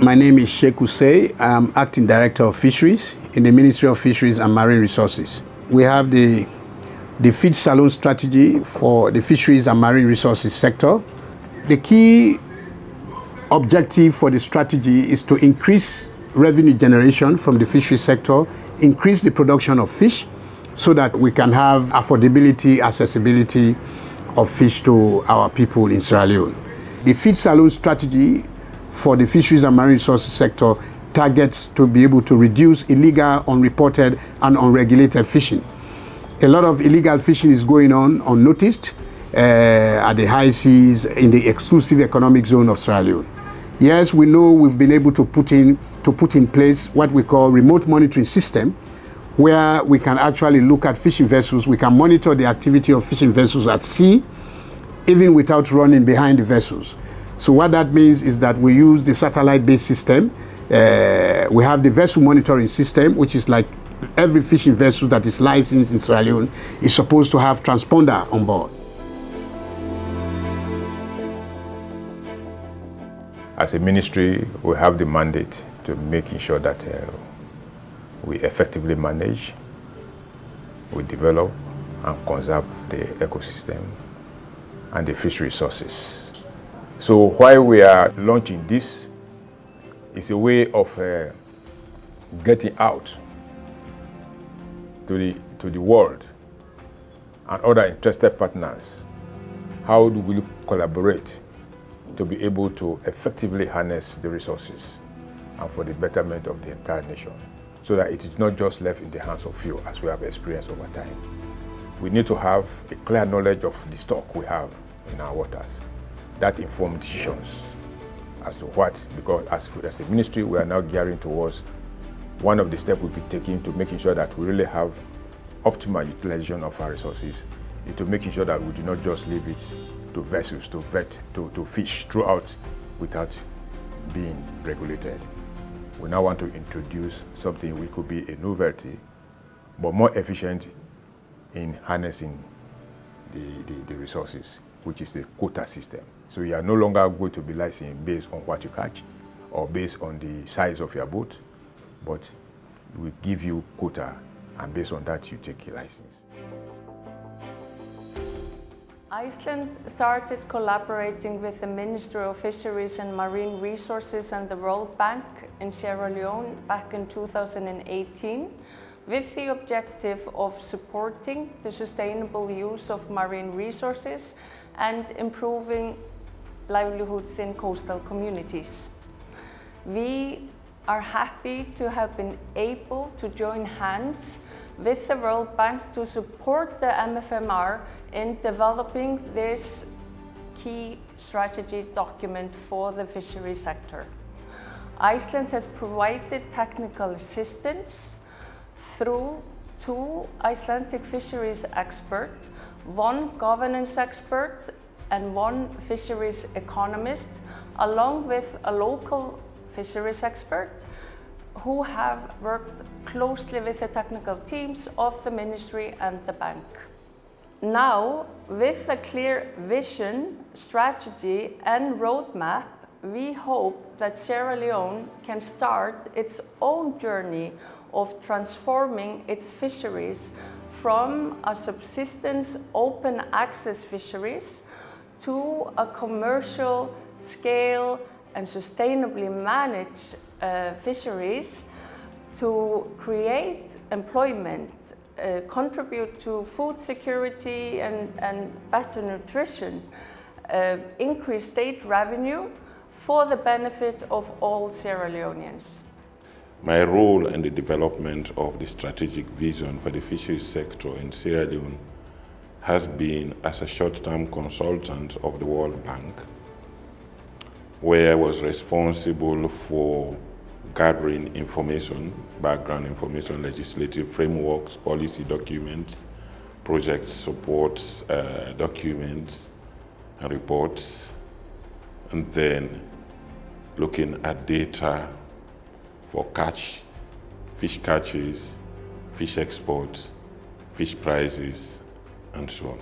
My name is Sheikh Usey. I'm Acting Director of Fisheries in the Ministry of Fisheries and Marine Resources. We have the feed saloon strategy for the fisheries and marine resources sector. The key objective for the strategy is to increase revenue generation from the fishery sector, increase the production of fish so that we can have affordability, accessibility of fish to our people in Sierra Leone. The feed saloon strategy for the fisheries and marine resources sector targets to be able to reduce illegal, unreported, and unregulated fishing. A lot of illegal fishing is going on unnoticed at the high seas in the exclusive economic zone of Sierra Leone. Yes, we know we've been able to put in place what we call remote monitoring system, where we can actually look at fishing vessels. We can monitor the activity of fishing vessels at sea, even without running behind the vessels. So what that means is that we use the satellite-based system. We have the vessel monitoring system, which is like every fishing vessel that is licensed in Sierra Leone is supposed to have transponder on board. As a ministry, we have the mandate to making sure that we effectively manage, we develop and conserve the ecosystem and the fish resources. So while we are launching this, it's a way of getting out to the world and other interested partners. How do we collaborate to be able to effectively harness the resources and for the betterment of the entire nation, so that it is not just left in the hands of few as we have experienced over time. We need to have a clear knowledge of the stock we have in our waters. That informs decisions as to what, because as a ministry, we are now gearing towards one of the steps we'll be taking to making sure that we really have optimal utilization of our resources, is to making sure that we do not just leave it to vessels, to fish throughout without being regulated. We now want to introduce something which could be a novelty, but more efficient in harnessing the resources, which is the quota system. So you are no longer going to be licensed based on what you catch or based on the size of your boat, but we give you quota, and based on that you take a license. Iceland started collaborating with the Ministry of Fisheries and Marine Resources and the World Bank in Sierra Leone back in 2018 with the objective of supporting the sustainable use of marine resources and improving livelihoods in coastal communities. We are happy to have been able to join hands with the World Bank to support the MFMR in developing this key strategy document for the fishery sector. Iceland has provided technical assistance through 2 Icelandic fisheries experts, 1 governance expert and 1 fisheries economist, along with a local fisheries expert who have worked closely with the technical teams of the ministry and the bank. Now, with a clear vision, strategy and roadmap, we hope that Sierra Leone can start its own journey of transforming its fisheries from a subsistence open access fisheries to a commercial scale and sustainably managed fisheries to create employment, contribute to food security and better nutrition, increase state revenue for the benefit of all Sierra Leoneans. My role in the development of the strategic vision for the fisheries sector in Sierra Leone has been as a short-term consultant of the World Bank, where I was responsible for gathering information, background information, legislative frameworks, policy documents, project support documents and reports, and then looking at data for fish catches, fish exports, fish prices, and so on.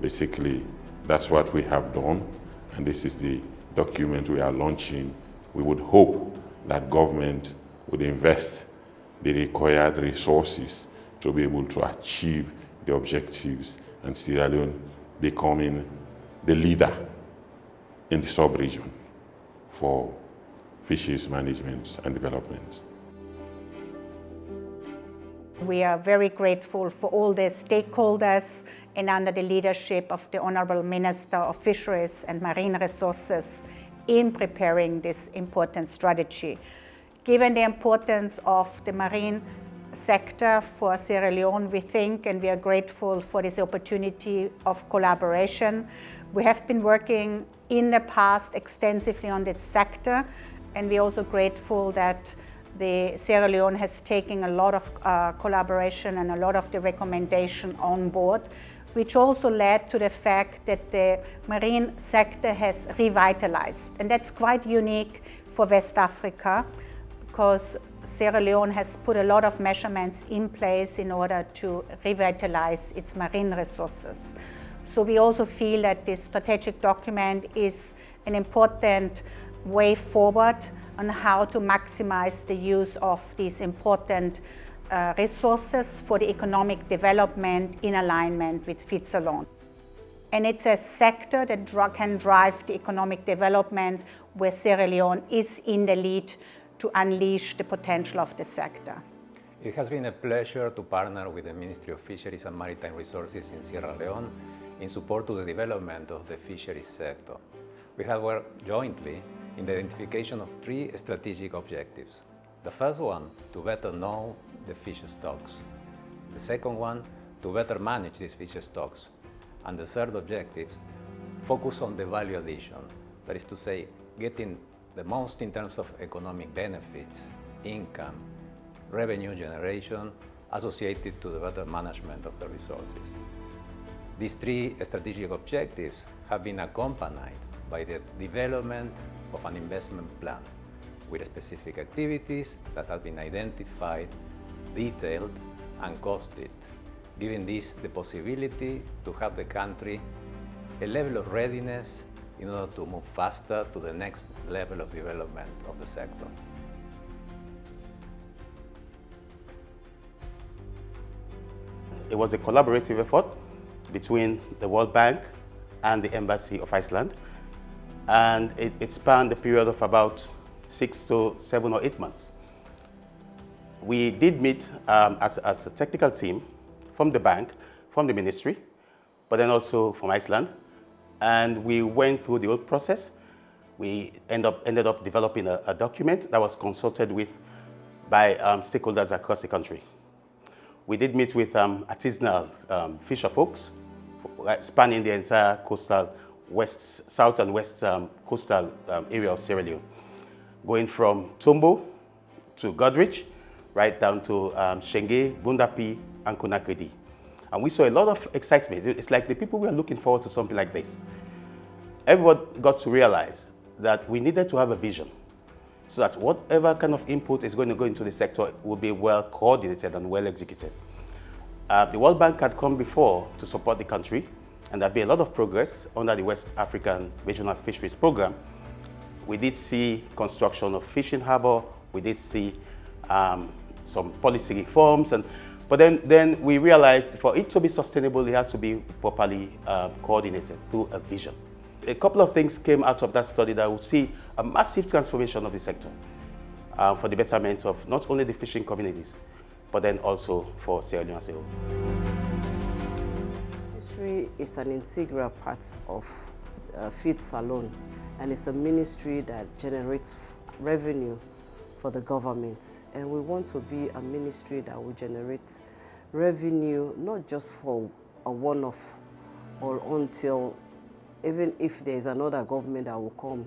Basically, that's what we have done, and this is the document we are launching we would hope that government would invest the required resources to be able to achieve the objectives and Sierra Leone becoming the leader in the sub-region for fisheries management and development. We are very grateful for all the stakeholders and under the leadership of the Honorable Minister of Fisheries and Marine Resources in preparing this important strategy. Given the importance of the marine sector for Sierra Leone, we think, and we are grateful for this opportunity of collaboration. We have been working in the past extensively on this sector, and we're also grateful that the Sierra Leone has taken a lot of collaboration and a lot of the recommendation on board, which also led to the fact that the marine sector has revitalized. And that's quite unique for West Africa, because Sierra Leone has put a lot of measurements in place in order to revitalize its marine resources. So we also feel that this strategic document is an important way forward on how to maximize the use of these important resources for the economic development in alignment with FIDS alone. And it's a sector that can drive the economic development where Sierra Leone is in the lead to unleash the potential of the sector. It has been a pleasure to partner with the Ministry of Fisheries and Maritime Resources in Sierra Leone in support to the development of the fisheries sector. We have worked jointly in the identification of 3 strategic objectives. The first one, to better know the fish stocks. The second one, to better manage these fish stocks. And the third objective, focus on the value addition. That is to say, getting the most in terms of economic benefits, income, revenue generation associated to the better management of the resources. These 3 strategic objectives have been accompanied by the development of an investment plan with specific activities that have been identified, detailed, and costed, giving this the possibility to have the country a level of readiness in order to move faster to the next level of development of the sector. It was a collaborative effort between the World Bank and the Embassy of Iceland, and it spanned a period of about 6 to 7 or 8 months. We did meet as a technical team from the bank, from the ministry, but then also from Iceland, and we went through the whole process. We ended up developing a document that was consulted with by stakeholders across the country. We did meet with artisanal fisher folks spanning the entire coastal south and west coastal area of Sierra Leone, going from Tombo to Godrich, right down to Shenge, Bundapi, and Conakry. And we saw a lot of excitement. It's like the people were looking forward to something like this. Everyone got to realize that we needed to have a vision so that whatever kind of input is going to go into the sector will be well coordinated and well executed. The World Bank had come before to support the country, and there's been a lot of progress under the West African Regional Fisheries Program. We did see construction of fishing harbor, we did see some policy reforms, but then we realized for it to be sustainable, it has to be properly coordinated through a vision. A couple of things came out of that study that would see a massive transformation of the sector for the betterment of not only the fishing communities, but then also for Sierra Leone as a whole. Fishery is an integral part of FIDS alone, and it's a ministry that generates revenue for the government. And we want to be a ministry that will generate revenue, not just for a one-off or until, even if there is another government that will come,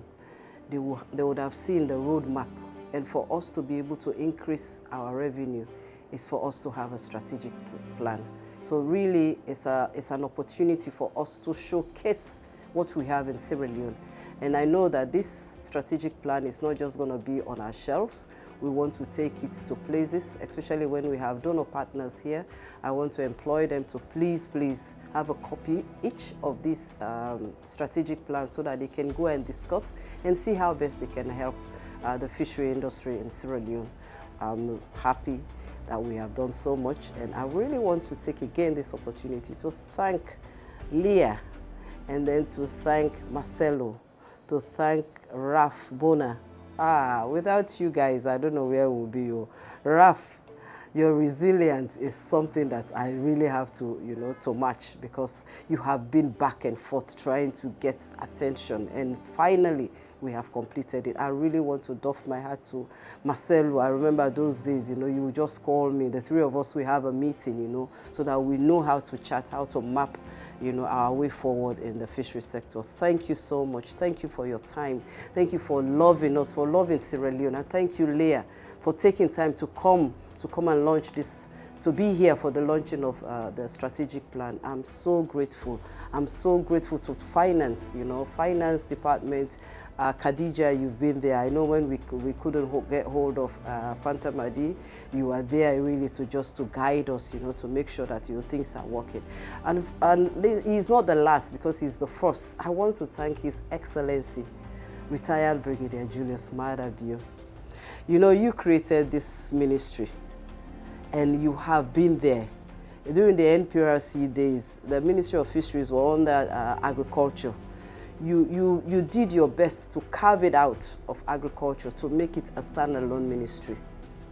they would have seen the roadmap. And for us to be able to increase our revenue is for us to have a strategic plan. So really, it's an opportunity for us to showcase what we have in Sierra Leone. And I know that this strategic plan is not just going to be on our shelves. We want to take it to places, especially when we have donor partners here. I want to employ them to please have a copy each of these strategic plans so that they can go and discuss and see how best they can help the fishery industry in Sierra Leone. I'm happy that we have done so much, and I really want to take again this opportunity to thank Leah, and then to thank Marcelo, to thank Raf Bona. Without you guys, I don't know where we'll be. Raf, your resilience is something that I really have to, to match, because you have been back and forth trying to get attention, and finally we have completed it. I really want to doff my hat to Marcelo. I remember those days, you would just call me. The three of us, we have a meeting, so that we know how to chat, how to map, our way forward in the fishery sector. Thank you so much. Thank you for your time. Thank you for loving us, for loving Sierra Leone. And thank you, Leah, for taking time to come and launch this, to be here for the launching of the strategic plan. I'm so grateful. I'm so grateful to finance, finance department. Khadija, you've been there. I know when we couldn't get hold of Fanta Madi, you are there really to guide us, to make sure that things are working. And he's not the last, because he's the first. I want to thank His Excellency, retired Brigadier Julius Maada Bio. You created this ministry, and you have been there. During the NPRC days, the Ministry of Fisheries were under agriculture. You did your best to carve it out of agriculture, to make it a standalone ministry.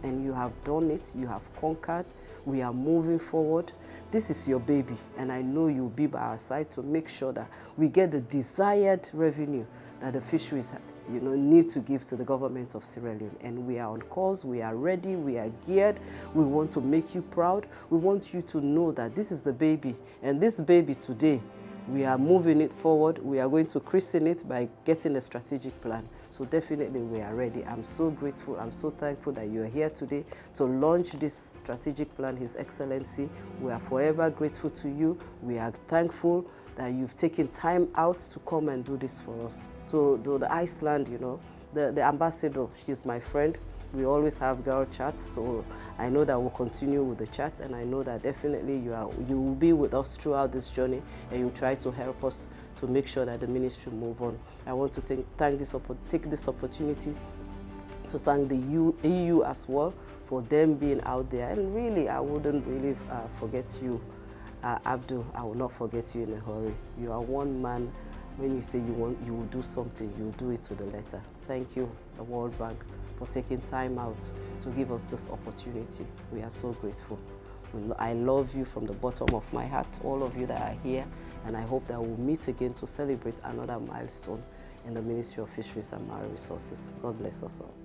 And you have done it, you have conquered, we are moving forward. This is your baby, and I know you'll be by our side to make sure that we get the desired revenue that the fisheries need to give to the government of Sierra Leone. And we are on course, we are ready, we are geared. We want to make you proud. We want you to know that this is the baby, and this baby today, we are moving it forward. We are going to christen it by getting a strategic plan. So definitely we are ready. I'm so grateful. I'm so thankful that you are here today to launch this strategic plan, His Excellency. We are forever grateful to you. We are thankful that you've taken time out to come and do this for us. So the Iceland, the ambassador, she's my friend. We always have girl chats, so I know that we'll continue with the chats, and I know that definitely you will be with us throughout this journey, and you try to help us to make sure that the ministry move on. I want to take this opportunity to thank the EU as well for them being out there. And really, I wouldn't really forget you, Abdul. I will not forget you in a hurry. You are one man. When you say you will do something, you will do it to the letter. Thank you, the World Bank, for taking time out to give us this opportunity. We are so grateful. I love you from the bottom of my heart, all of you that are here, and I hope that we'll meet again to celebrate another milestone in the Ministry of Fisheries and Marine Resources. God bless us all.